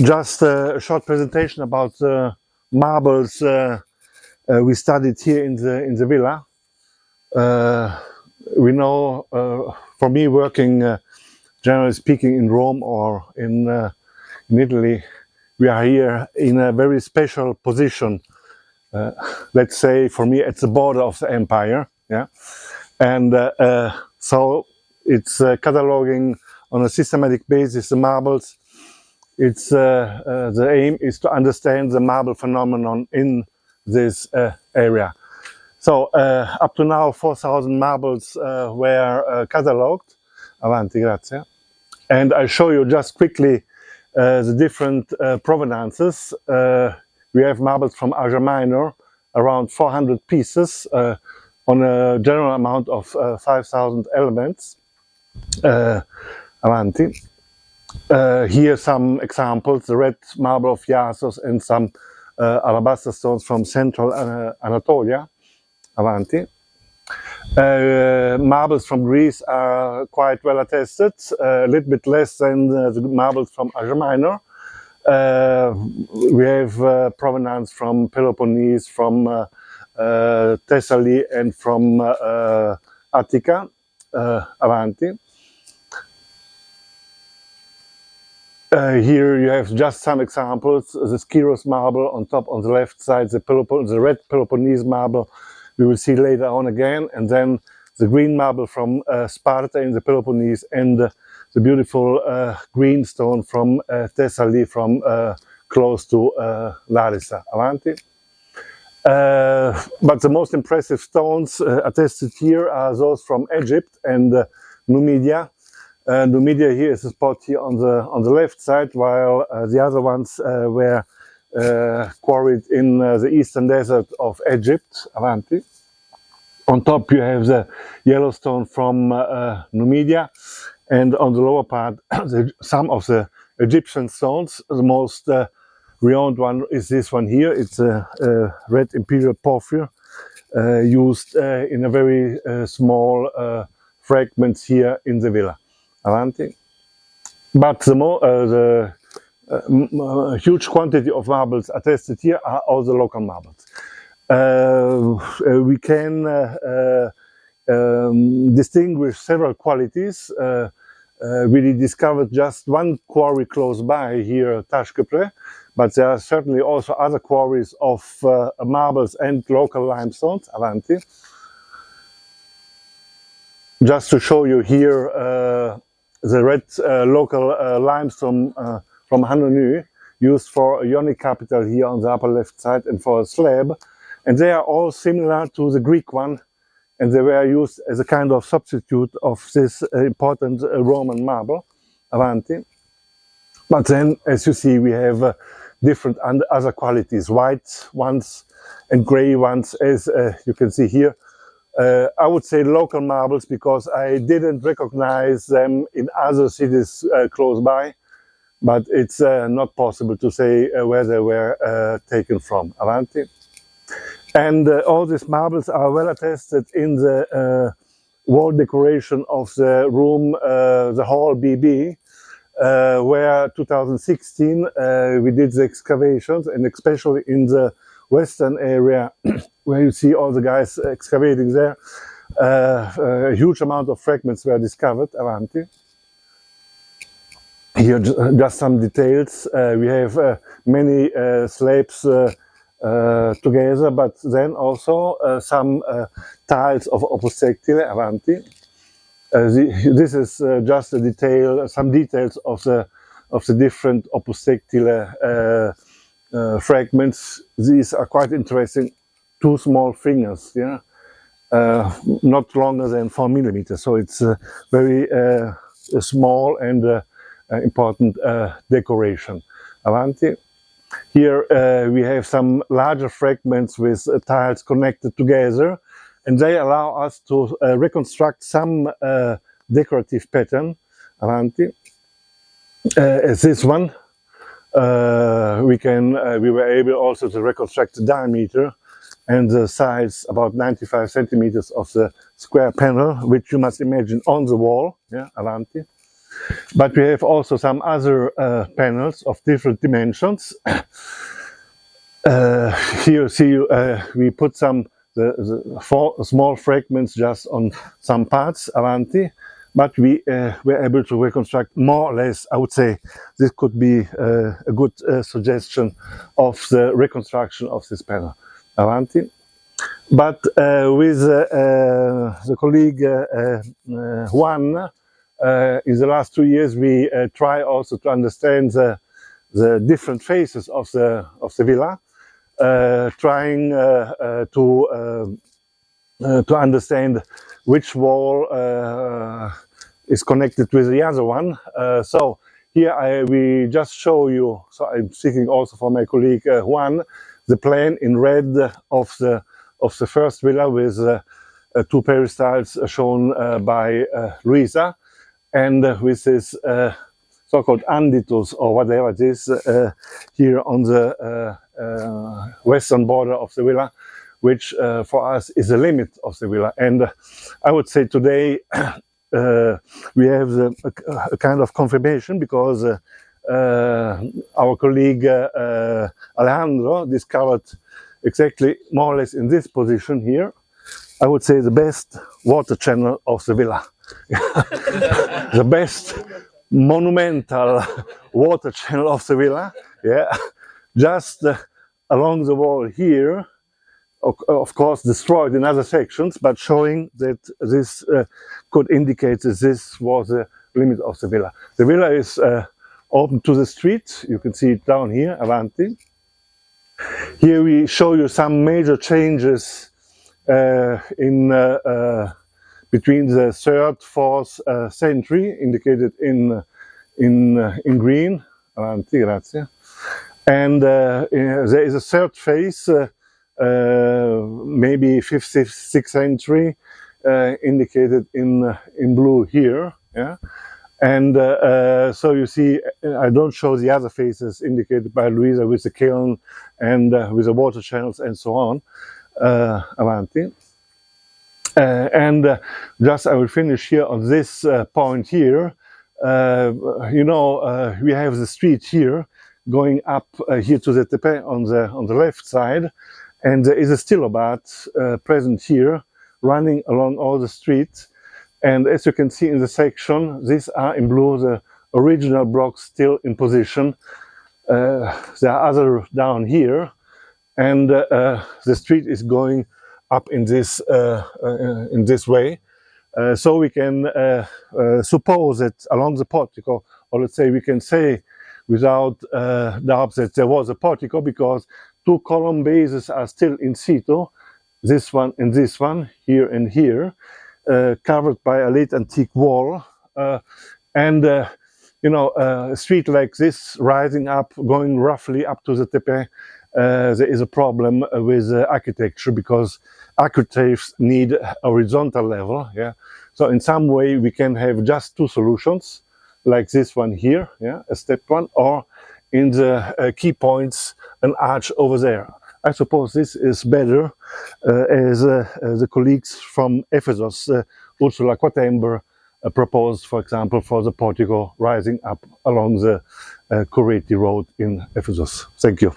Just a short presentation about the marbles we studied here in the villa. We know, for me working, generally speaking, in Rome or in Italy, we are here in a very special position. Let's say for me, at the border of the empire. Yeah, and so it's cataloging on a systematic basis the marbles. It's the aim is to understand the marble phenomenon in this area. So up to now 4,000 marbles were catalogued. Avanti, grazie. And I show you just quickly the different provenances. We have marbles from Asia Minor, around 400 pieces on a general amount of 5,000 elements. Avanti. Here some examples, the red marble of Iasos and some alabaster stones from central Anatolia. Avanti. Marbles from Greece are quite well attested, a little bit less than the marbles from Asia Minor. We have provenance from Peloponnese, from Thessaly and from Attica. Avanti. Here you have just some examples. The Skyros marble on top on the left side, the red Peloponnese marble we will see later on again, and then the green marble from Sparta in the Peloponnese, and the beautiful green stone from Thessaly, from close to Larissa. Avanti. But the most impressive stones attested here are those from Egypt and Numidia. Numidia here is a spot here on the left side, while the other ones were quarried in the eastern desert of Egypt. Avanti. On top you have the yellow stone from Numidia, and on the lower part some of the Egyptian stones. The most renowned one is this one here. It's a red imperial porphyr used in a very small fragments here in the villa. Avanti. But the huge quantity of marbles attested here are all the local marbles. We can distinguish several qualities. We discovered just one quarry close by here, Taşköprü, but there are certainly also other quarries of marbles and local limestones. Avanti. Just to show you here the red local limestone from Hanonu, used for a Ionic capital here on the upper left side and for a slab. And they are all similar to the Greek one, and they were used as a kind of substitute of this important Roman marble. Avanti. But then, as you see, we have different other qualities, white ones and gray ones, as you can see here. I would say local marbles because I didn't recognize them in other cities close by, but it's not possible to say where they were taken from. Avanti. And all these marbles are well attested in the wall decoration of the room, the hall BB, where 2016 we did the excavations, and especially in the western area where you see all the guys excavating there, a huge amount of fragments were discovered. Avanti. Here just some details. We have many slabs together, but then also some tiles of opus sectile. Avanti. This is just a detail, some details of the different opus sectile fragments. These are quite interesting. 2 small fingers, yeah, not longer than 4 millimeters. So it's very small and important decoration. Avanti. Here we have some larger fragments with tiles connected together, and they allow us to reconstruct some decorative pattern. Avanti. As this one, we were able also to reconstruct the diameter and the size, about 95 centimeters of the square panel, which you must imagine on the wall. Yeah, Avanti. But we have also some other panels of different dimensions. Here you see we put some the 4 small fragments just on some parts avanti, but we were able to reconstruct more or less. I would say this could be a good suggestion of the reconstruction of this panel avanti. But with the colleague Juan, in the last 2 years, we try also to understand the different phases of the villa, trying to understand which wall is connected with the other one. So here we just show you. So I'm speaking also for my colleague Juan, the plan in red of the first villa with 2 peristyles shown by Luisa, and with this so-called anditus or whatever it is here on the western border of the villa, which for us is the limit of the villa. And I would say today we have a kind of confirmation, because our colleague Alejandro discovered exactly more or less in this position here, I would say, the best water channel of the villa. The best monumental water channel of the villa, yeah, just along the wall here, of course destroyed in other sections, but showing that this could indicate that this was the limit of the villa. The villa is open to the street. You can see it down here, avanti. Here we show you some major changes in between the 3rd, 4th century, indicated in green. Avanti, grazie. And there is a 3rd phase, maybe 5th, 6th century, indicated in blue here. Yeah. And so you see, I don't show the other phases indicated by Luisa with the kiln and with the water channels and so on. Avanti. And just I will finish here on this point here. You know, we have the street here going up here to the tepe on the left side, and there is a stilobat present here, running along all the streets. And as you can see in the section, these are in blue the original blocks still in position. There are other down here, and the street is going up in this way. So we can suppose that along the portico, or let's say we can say without doubt that there was a portico, because 2 column bases are still in situ, this one and this one, here and here, covered by a late antique wall. And you know, a street like this rising up, going roughly up to the tepe, there is a problem with architecture, because architraves need a horizontal level. Yeah, so in some way we can have just 2 solutions, like this one here, yeah, a stepped one, or in the key points an arch over there. I suppose this is better, as the colleagues from Ephesus, Ursula Quatember, proposed, for example, for the portico rising up along the Coreti road in Ephesus. Thank you.